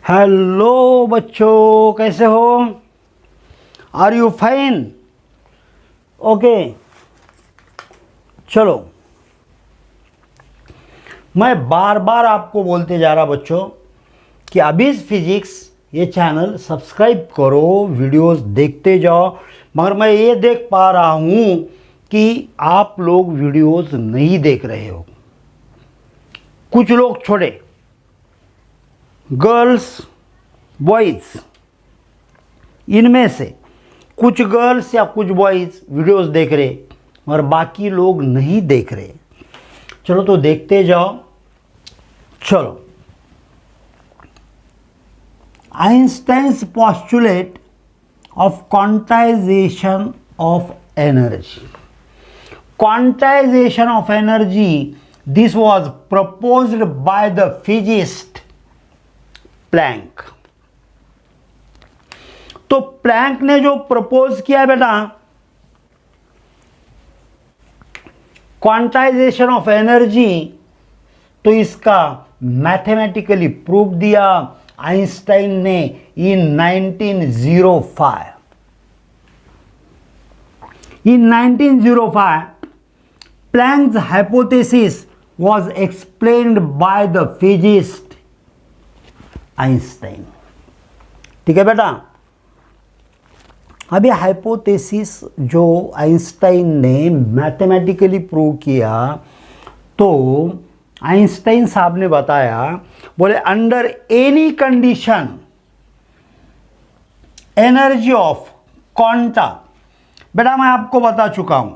Hello बच्चों, कैसे हो? Are you fine? ओके, चलो। मैं बार बार आपको बोलते जा रहा बच्चों कि अभी फिजिक्स ये चैनल सब्सक्राइब करो, वीडियोस देखते जाओ। मगर मैं ये देख पा रहा हूँ कि आप लोग वीडियोस नहीं देख रहे हो। कुछ लोग छोड़े, गर्ल्स बॉयज़, इनमें से कुछ गर्ल्स या कुछ बॉयज़ वीडियोस देख रहे और बाकी लोग नहीं देख रहे। चलो तो देखते जाओ। चलो, Einstein's postulate of quantization of energy. Quantization of energy, this was proposed by the physicist Planck. तो प्लैंक ने जो प्रपोज किया बेटा, क्वांटाइजेशन ऑफ एनर्जी, तो इसका मैथमेटिकली प्रूफ दिया आइंस्टाइन ने इन 1905। In 1905, Planck's hypothesis was explained by the physicist Einstein। ठीक है बेटा, अभी हाइपोथेसिस जो आइंस्टाइन ने मैथमेटिकली प्रूव किया, तो आइंस्टाइन साहब ने बताया, बोले under any condition energy of quanta. बेटा मैं आपको बता चुका हूं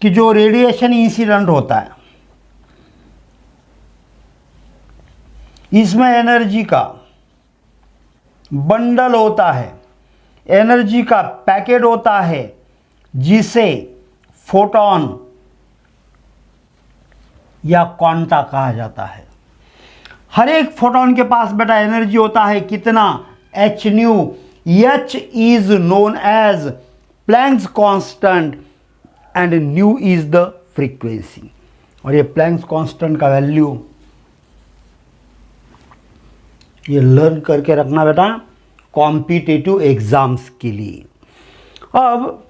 कि जो रेडिएशन इंसिडेंट होता है, इसमें एनर्जी का बंडल होता है, एनर्जी का पैकेट होता है, जिसे फोटॉन या क्वांटा कहा जाता है। हर एक फोटॉन के पास बेटा एनर्जी होता है कितना? H nu. H is known as Planck's constant and nu is the frequency. और ये प्लैंक्स कांस्टेंट का वैल्यू ये लर्न करके रखना बेटा कॉम्पिटिटिव एग्जाम्स के लिए। अब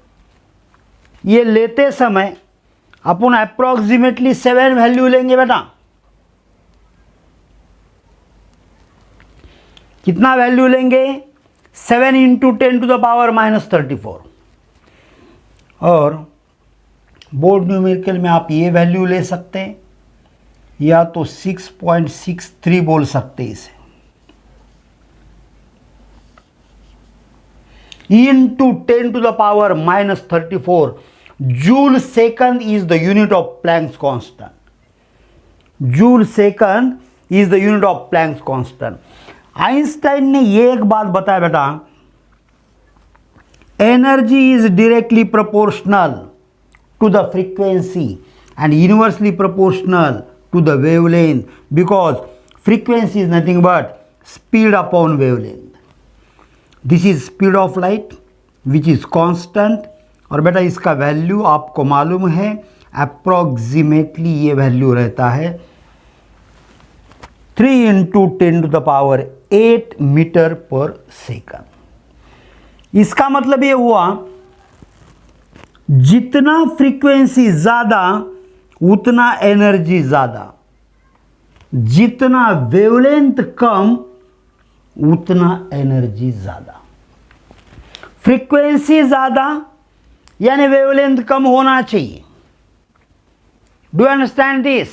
ये लेते समय अपन अप्रोक्सीमेटली 7 वैल्यू लेंगे बेटा। कितना वैल्यू लेंगे? 7 इंटू 10 टू द पावर -34। और बोर्ड न्यूमेरिकल में आप ये वैल्यू ले सकते हैं, या तो 6.63 बोल सकते हैं इसे। into 10 to the power -34 joule second is the unit of Planck's constant। joule second is the unit of Planck's constant। Einstein ने ये एक बात बताया बेटा, energy is directly proportional to the frequency and inversely proportional to the wavelength, because frequency is nothing but speed upon wavelength. This is speed of light which is constant. और बेटा इसका value आपको मालूम है, अप्रोक्सीमेटली ये value रहता है 3 into 10 to the power 8 metre per second. इसका मतलब ये हुआ, जितना फ्रीक्वेंसी ज्यादा उतना एनर्जी ज्यादा, जितना वेवलेंथ कम उतना एनर्जी ज्यादा। फ्रीक्वेंसी ज्यादा यानी वेवलेंथ कम होना चाहिए। Do you understand this?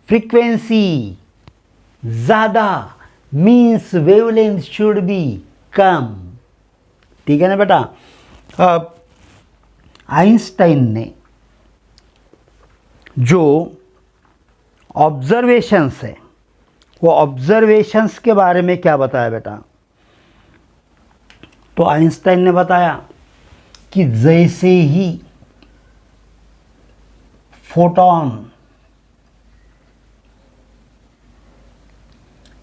Frequency ज्यादा मीन्स वेवलेंथ शुड बी कम। ठीक है ना बेटा? अब आइंस्टाइन ने जो ऑब्जर्वेशंस है, वो ऑब्जर्वेशंस के बारे में क्या बताया बेटा? तो आइंस्टाइन ने बताया कि जैसे ही फोटॉन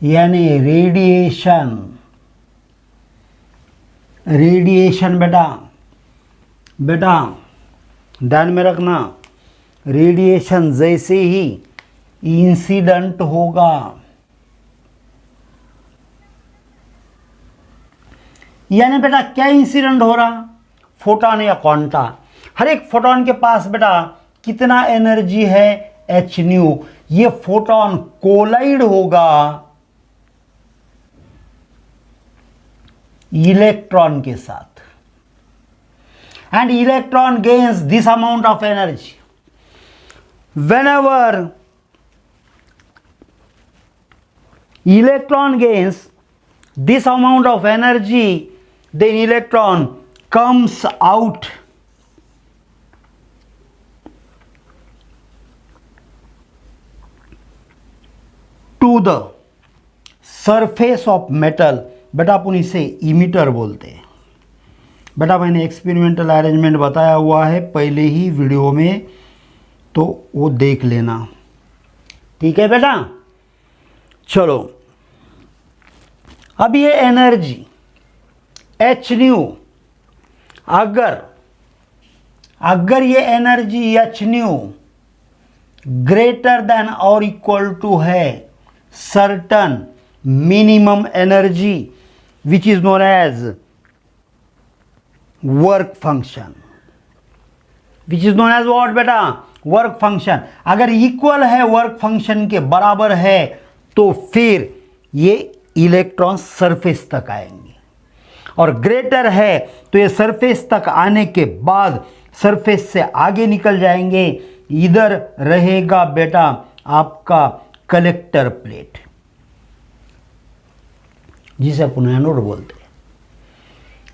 यानी रेडिएशन बेटा ध्यान में रखना, रेडिएशन जैसे ही इंसिडेंट होगा यानी बेटा क्या इंसिडेंट हो रहा, फोटॉन या क्वांटा। हर एक फोटॉन के पास बेटा कितना एनर्जी है, एच न्यू। ये फोटॉन कोलाइड होगा इलेक्ट्रॉन के साथ and electron gains this amount of energy. whenever electron gains this amount of energy, then electron comes out to the surface of metal। बेटा अपन इसे इमिटर बोलते हैं। बेटा मैंने एक्सपेरिमेंटल अरेंजमेंट बताया हुआ है पहले ही वीडियो में, तो वो देख लेना, ठीक है बेटा। चलो अब ये एनर्जी एच न्यू, अगर ये energy h nu greater than और इक्वल टू है certain minimum energy which is known as work function, which is known as what बेटा, वर्क फंक्शन। अगर इक्वल है वर्क फंक्शन के बराबर है तो फिर ये इलेक्ट्रॉन सरफेस तक आएंगे, और ग्रेटर है तो ये सरफेस तक आने के बाद सरफेस से आगे निकल जाएंगे। इधर रहेगा बेटा आपका कलेक्टर प्लेट, जिसे अपन एनोड बोलते हैं।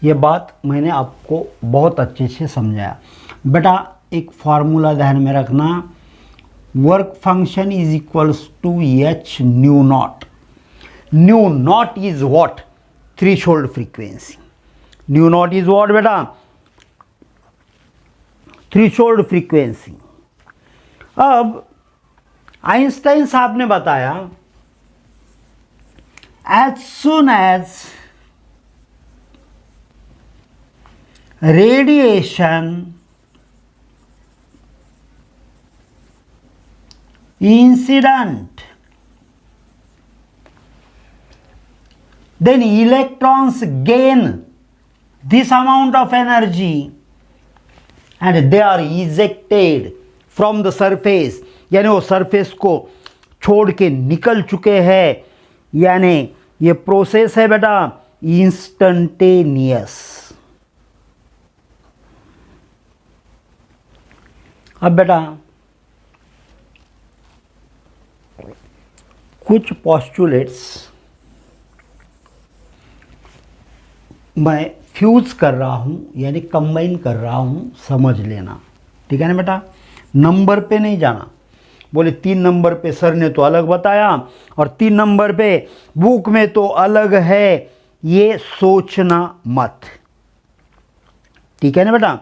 ये बात मैंने आपको बहुत अच्छे से समझाया बेटा। एक फार्मूला ध्यान में रखना, work function is equals to H nu naught. Nu naught is what, threshold frequency. Nu naught is what बेटा, थ्रेशोल्ड फ्रीक्वेंसी। अब आइंस्टाइन साहब ने बताया as soon as radiation incident, then electrons gain this amount of energy and they are ejected from the surface। यानी वो surface को छोड़ के निकल चुके हैं, यानी ये प्रोसेस है बेटा इंस्टंटेनियस। अब बेटा कुछ पॉस्टुलेट्स मैं फ्यूज कर रहा हूँ, यानी कंबाइन कर रहा हूँ, समझ लेना, ठीक है ना बेटा। नंबर पे नहीं जाना, बोले 3 नंबर पे सर ने तो अलग बताया और 3 नंबर पे बुक में तो अलग है, ये सोचना मत, ठीक है ना बेटा।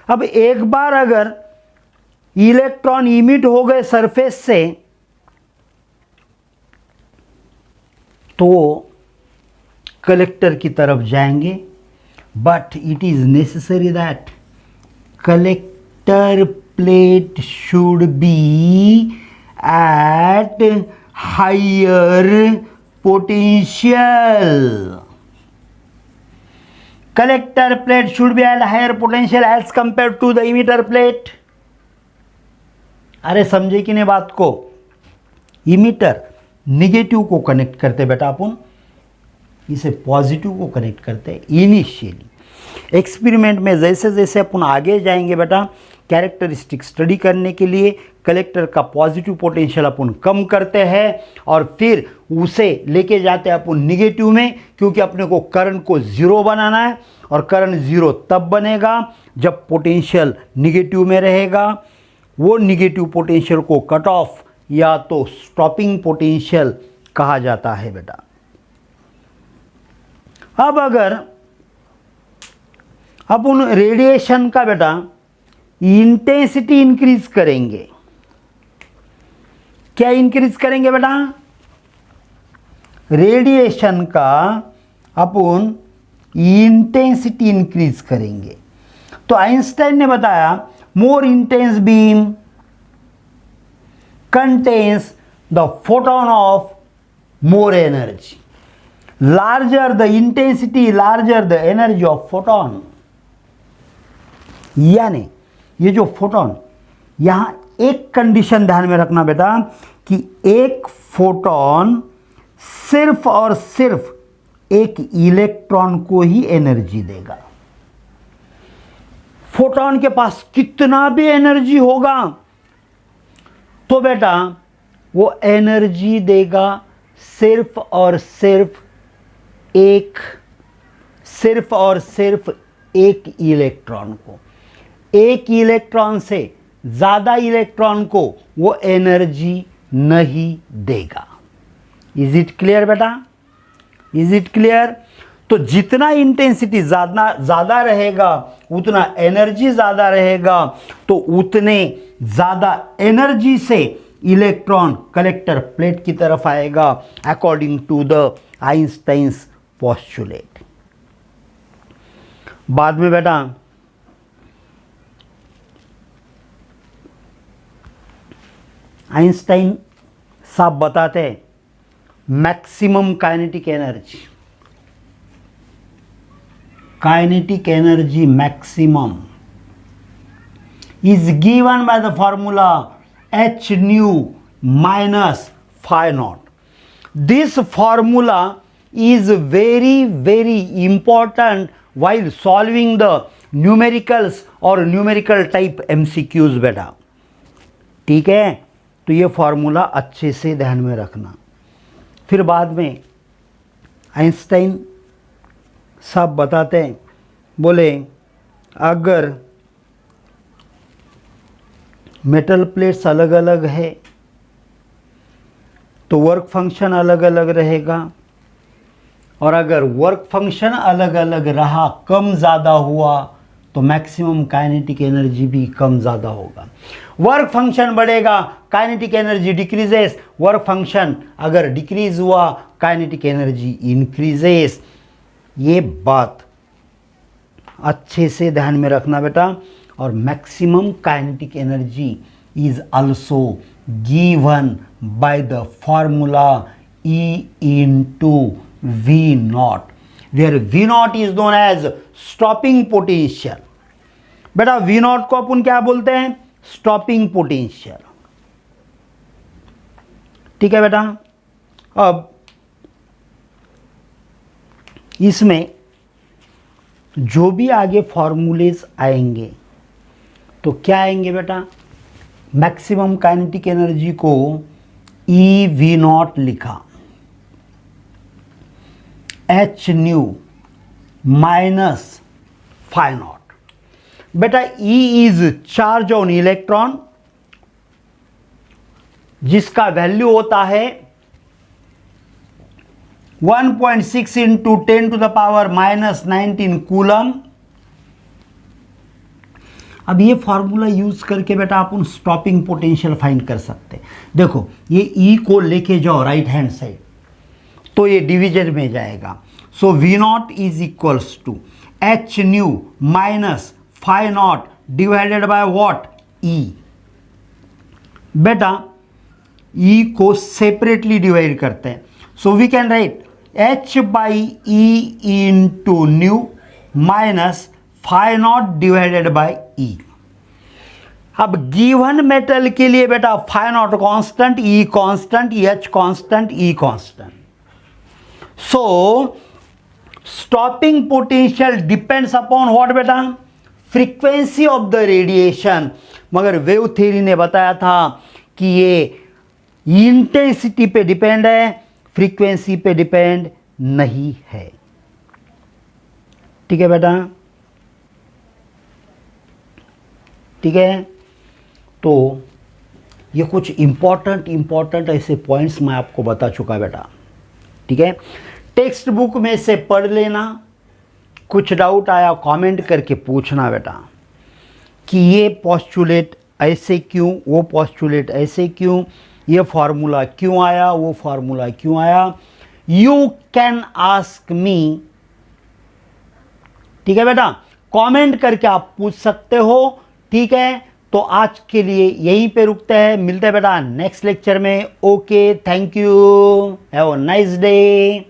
अब एक बार अगर इलेक्ट्रॉन इमिट हो गए सरफेस से तो कलेक्टर की तरफ जाएंगे, but it is necessary that collector plate should be at higher potential. Collector plate should be at higher potential as compare to the emitter plate. अरे समझे कि नहीं बात को। इमिटर निगेटिव को कनेक्ट करते बेटा, अपन इसे पॉजिटिव को कनेक्ट करते हैं इनिशियली। एक्सपेरिमेंट में जैसे जैसे अपन आगे जाएंगे बेटा, कैरेक्टरिस्टिक स्टडी करने के लिए कलेक्टर का पॉजिटिव पोटेंशियल अपन कम करते हैं और फिर उसे लेके जाते हैं अपन निगेटिव में, क्योंकि अपने को करंट को ज़ीरो बनाना है और करंट ज़ीरो तब बनेगा जब पोटेंशियल निगेटिव में रहेगा। वो निगेटिव पोटेंशियल को कट ऑफ या तो स्टॉपिंग पोटेंशियल कहा जाता है बेटा। अब अगर अपन रेडिएशन का बेटा इंटेंसिटी इंक्रीज करेंगे, क्या इंक्रीज करेंगे बेटा, रेडिएशन का अपन इंटेंसिटी इंक्रीज करेंगे। तो आइंस्टाइन ने बताया more intense beam contains the photon of more energy। Larger the intensity larger the energy of photon. यानी ये जो फोटोन, यहां एक कंडीशन ध्यान में रखना बेटा कि एक फोटोन सिर्फ और सिर्फ एक इलेक्ट्रॉन को ही एनर्जी देगा। फोटोन के पास कितना भी एनर्जी होगा तो बेटा वो एनर्जी देगा सिर्फ और सिर्फ एक इलेक्ट्रॉन को। एक इलेक्ट्रॉन से ज़्यादा इलेक्ट्रॉन को वो एनर्जी नहीं देगा। इज इट क्लियर बेटा? Is it clear? तो जितना इंटेंसिटी ज़्यादा रहेगा उतना एनर्जी ज़्यादा रहेगा, तो उतने ज़्यादा एनर्जी से इलेक्ट्रॉन कलेक्टर प्लेट की तरफ आएगा according to the Einstein's postulate. बाद में बेटा आइंस्टाइन साहब बताते हैं maximum kinetic energy maximum is given by the formula h nu minus phi naught. This formula is very important while solving the numericals or numerical type MCQs बेटा। ठीक है, तो ये फॉर्मूला अच्छे से ध्यान में रखना। फिर बाद में आइंस्टाइन साहब बताते हैं, बोले अगर मेटल प्लेट्स अलग अलग है तो वर्क फंक्शन अलग अलग रहेगा, और अगर वर्क फंक्शन अलग अलग रहा, कम ज़्यादा हुआ, तो मैक्सिमम काइनेटिक एनर्जी भी कम ज़्यादा होगा। वर्क फंक्शन बढ़ेगा, kinetic energy decreases. Work function अगर डिक्रीज हुआ, काइनेटिक एनर्जी इंक्रीजेस। ये बात अच्छे से ध्यान में रखना बेटा। और maximum kinetic energy is also given by the formula E into V naught, where V naught is known as stopping potential। बेटा V naught को अपन क्या बोलते हैं? Stopping potential. ठीक है बेटा। अब इसमें जो भी आगे फॉर्मूलेज आएंगे तो क्या आएंगे बेटा? मैक्सिमम काइनेटिक एनर्जी को ई वी नॉट लिखा, H nu minus phi naught. बेटा E is charge on electron जिसका वैल्यू होता है 1.6 into 10 to the power minus 19 coulomb. अब ये फॉर्मूला यूज करके बेटा अपन स्टॉपिंग पोटेंशियल फाइंड कर सकते हैं। देखो ये ई को लेके जाओ राइट हैंड साइड तो ये डिवीजन में जाएगा। So V naught is equals to H nu minus phi naught divided by what? E. बेटा ई को सेपरेटली डिवाइड करते हैं, so we can write H by E into nu minus phi naught divided by E. अब given metal के लिए बेटा phi naught constant, E constant, H constant, E constant. So stopping potential depends upon what बेटा? Frequency of the radiation. मगर wave theory ने बताया था कि ये इंटेंसिटी पे डिपेंड है, फ्रीक्वेंसी पे डिपेंड नहीं है। ठीक है बेटा? ठीक है, तो ये कुछ इंपॉर्टेंट ऐसे पॉइंट्स मैं आपको बता चुका बेटा। ठीक है, टेक्स्ट बुक में से पढ़ लेना, कुछ डाउट आया कमेंट करके पूछना बेटा कि ये पोस्टुलेट ऐसे क्यों, वो पोस्टुलेट ऐसे क्यों, ये फार्मूला क्यों आया, वो फार्मूला क्यों आया। You can ask me. ठीक है बेटा, कमेंट करके आप पूछ सकते हो। ठीक है, तो आज के लिए यहीं पे रुकते हैं, मिलते हैं बेटा नेक्स्ट लेक्चर में। Okay, thank you, have a nice day.